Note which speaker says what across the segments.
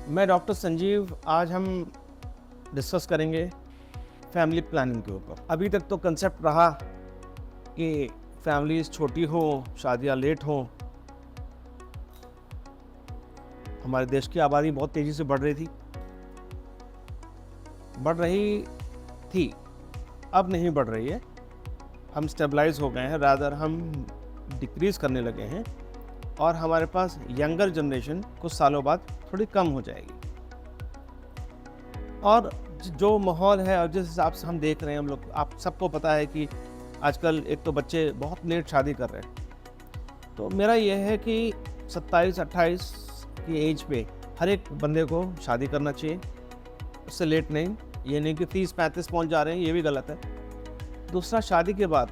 Speaker 1: मैं डॉक्टर संजीव, आज हम डिस्कस करेंगे फैमिली प्लानिंग के ऊपर। अभी तक तो कंसेप्ट रहा कि फैमिलीज छोटी हो, शादियां लेट हों। हमारे देश की आबादी बहुत तेज़ी से बढ़ रही थी, अब नहीं बढ़ रही है। हम स्टेबलाइज हो गए हैं, रादर हम डिक्रीज़ करने लगे हैं और हमारे पास यंगर जनरेशन कुछ सालों बाद थोड़ी कम हो जाएगी। और जो माहौल है और जिस हिसाब से हम देख रहे हैं हम लोग, आप सबको पता है कि आजकल एक तो बच्चे बहुत लेट शादी कर रहे हैं। तो मेरा यह है कि 27-28 की एज पे हर एक बंदे को शादी करना चाहिए, उससे लेट नहीं। ये नहीं कि 30-35 पहुंच जा रहे हैं, ये भी गलत है। दूसरा, शादी के बाद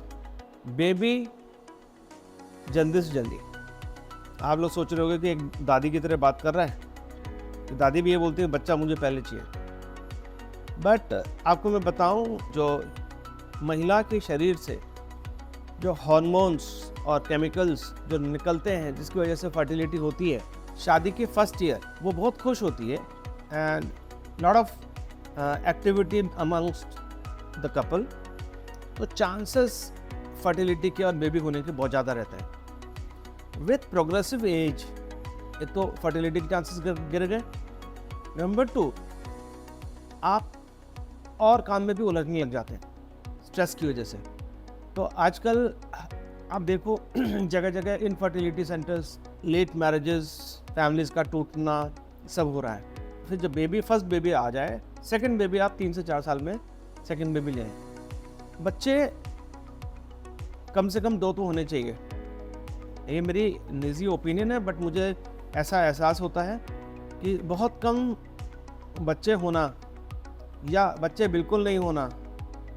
Speaker 1: बेबी जल्दी से जल्दी। आप लोग सोच रहे होंगे कि एक दादी की तरह बात कर रहा है, कि दादी भी ये बोलती है बच्चा मुझे पहले चाहिए। बट आपको मैं बताऊं, जो महिला के शरीर से जो हार्मोन्स और केमिकल्स जो निकलते हैं जिसकी वजह से फर्टिलिटी होती है शादी के फर्स्ट ईयर, वो बहुत खुश होती है and lot of activity amongst the couple. तो चांसेस फर्टिलिटी के और बेबी होने के बहुत ज़्यादा रहता है। विथ प्रोग्रेसिव एज एक तो फर्टिलिटी के चांसेस गिर गए। नंबर 2, आप और काम में भी उलझने लग जाते हैं स्ट्रेस की वजह से। तो आजकल आप देखो जगह जगह infertility centres, late marriages, families का टूटना सब हो रहा है। फिर जब फर्स्ट बेबी आ जाए, सेकंड बेबी आप 3 से 4 साल में सेकंड बेबी लें। बच्चे कम से कम 2 तो होने चाहिए। ये मेरी निजी ओपिनियन है, बट मुझे ऐसा एहसास होता है कि बहुत कम बच्चे होना या बच्चे बिल्कुल नहीं होना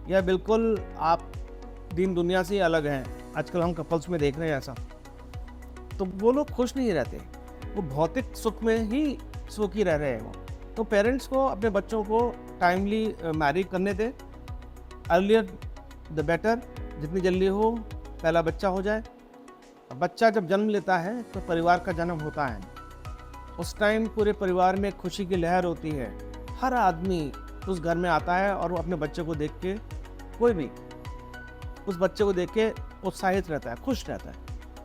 Speaker 1: या बिल्कुल आप दीन दुनिया से ही अलग हैं, आजकल हम कपल्स में देख रहे हैं ऐसा। तो वो लोग खुश नहीं रहते, वो भौतिक सुख में ही सुखी रह रहे हैं वो। तो पेरेंट्स को अपने बच्चों को टाइमली मैरी करने दें, अर्लियर द बेटर। जितनी जल्दी हो पहला बच्चा हो जाए। बच्चा जब जन्म लेता है तो परिवार का जन्म होता है। उस टाइम पूरे परिवार में खुशी की लहर होती है। हर आदमी उस घर में आता है और वो अपने बच्चे को देख के, कोई भी उस बच्चे को देख के उत्साहित रहता है, खुश रहता है।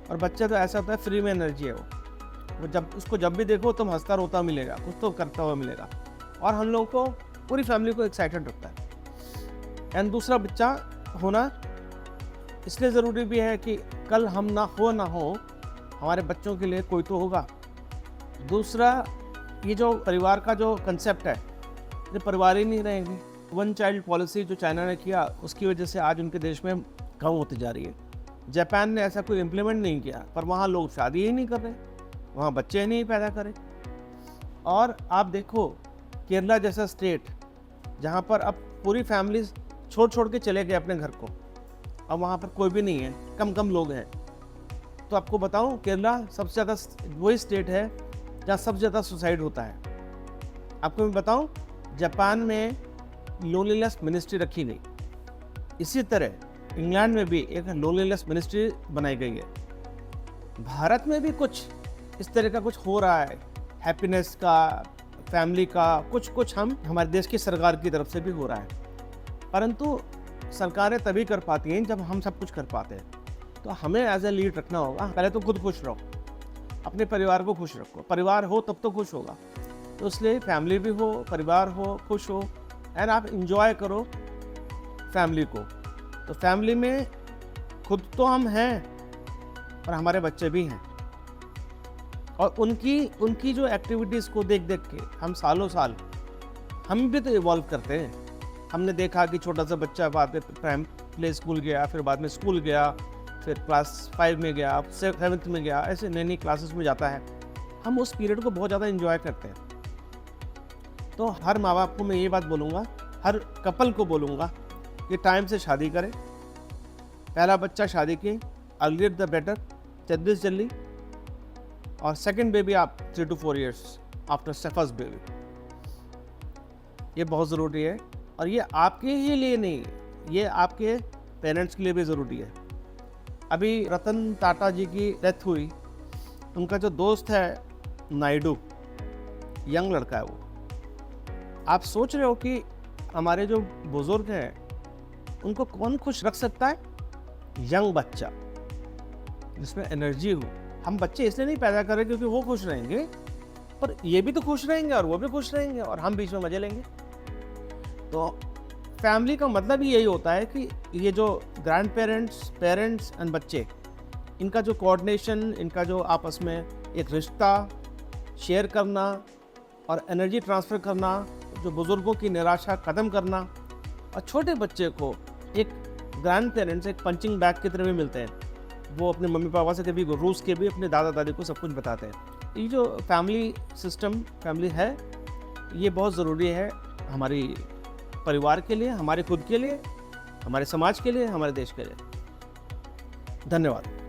Speaker 1: और बच्चा तो ऐसा होता है, फ्री में एनर्जी है वो जब उसको जब भी देखो तुम हंसता रोता मिलेगा, कुछ तो करता हुआ मिलेगा। और हम लोगों को, पूरी फैमिली को एक्साइटेड रखता है। एंड दूसरा, बच्चा होना इसलिए ज़रूरी भी है कि कल हम ना हो हमारे बच्चों के लिए कोई तो होगा। दूसरा, ये जो परिवार का जो कंसेप्ट है, ये परिवार ही नहीं रहेंगे। 1 चाइल्ड पॉलिसी जो चाइना ने किया, उसकी वजह से आज उनके देश में कम होती जा रही है। जापान ने ऐसा कोई इम्प्लीमेंट नहीं किया, पर वहाँ लोग शादी ही नहीं कर रहे, वहाँ बच्चे ही नहीं पैदा करें। और आप देखो केरला जैसा स्टेट, जहाँ पर अब पूरी फैमिलीज छोड़ के चले गए अपने घर को, अब वहाँ पर कोई भी नहीं है, कम लोग हैं। तो आपको बताऊँ, केरला सबसे ज़्यादा वही स्टेट है जहाँ सबसे ज़्यादा सुसाइड होता है। आपको मैं बताऊँ, जापान में लोनलीनेस मिनिस्ट्री रखी गई। इसी तरह इंग्लैंड में भी एक लोनलीनेस मिनिस्ट्री बनाई गई है। भारत में भी कुछ इस तरह का कुछ हो रहा है, हैप्पीनेस का, फैमिली का, कुछ हम हमारे देश की सरकार की तरफ से भी हो रहा है। परंतु सरकारें तभी कर पाती हैं जब हम सब कुछ कर पाते हैं। तो हमें एज ए लीड रखना होगा। पहले तो खुद खुश रहो, अपने परिवार को खुश रखो। परिवार हो तब तो खुश होगा। तो इसलिए फैमिली भी हो, परिवार हो, खुश हो, एंड आप इंजॉय करो फैमिली को। तो फैमिली में खुद तो हम हैं, पर हमारे बच्चे भी हैं। और उनकी जो एक्टिविटीज़ को देख के हम सालों साल हम भी तो इवॉल्व करते हैं। हमने देखा कि छोटा सा बच्चा बाद में प्ले स्कूल गया, फिर बाद में स्कूल गया, फिर क्लास 5 में गया, 7th में गया, ऐसे नई क्लासेस में जाता है। हम उस पीरियड को बहुत ज़्यादा इंजॉय करते हैं। तो हर माँ बाप को मैं ये बात बोलूँगा, हर कपल को बोलूँगा कि टाइम से शादी करें। पहला बच्चा शादी की, अर्लियर द बेटर, जल्दी से जल्दी। और सेकंड बेबी आप 3 to 4 years after first baby. ये बहुत ज़रूरी है। और ये आपके ही लिए नहीं, ये आपके पेरेंट्स के लिए भी ज़रूरी है। अभी रतन टाटा जी की डेथ हुई, उनका जो दोस्त है नायडू, यंग लड़का है वो। आप सोच रहे हो कि हमारे जो बुजुर्ग हैं उनको कौन खुश रख सकता है? यंग बच्चा जिसमें एनर्जी हो। हम बच्चे इसलिए नहीं पैदा कर रहे क्योंकि वो खुश रहेंगे, पर ये भी तो खुश रहेंगे और वो भी खुश रहेंगे और हम बीच में मजे लेंगे। तो फैमिली का मतलब ही यही होता है कि ये जो ग्रैंड पेरेंट्स, पेरेंट्स एंड बच्चे, इनका जो कोऑर्डिनेशन, इनका जो आपस में एक रिश्ता शेयर करना और एनर्जी ट्रांसफ़र करना, जो बुज़ुर्गों की निराशा ख़त्म करना, और छोटे बच्चे को एक ग्रैंड पेरेंट्स एक पंचिंग बैग की तरह भी मिलते हैं। वो अपने मम्मी पापा से कभी रूस के भी अपने दादा दादी को सब कुछ बताते हैं। ये जो फैमिली सिस्टम, फैमिली है, ये बहुत ज़रूरी है हमारी परिवार के लिए, हमारे खुद के लिए, हमारे समाज के लिए, हमारे देश के लिए। धन्यवाद।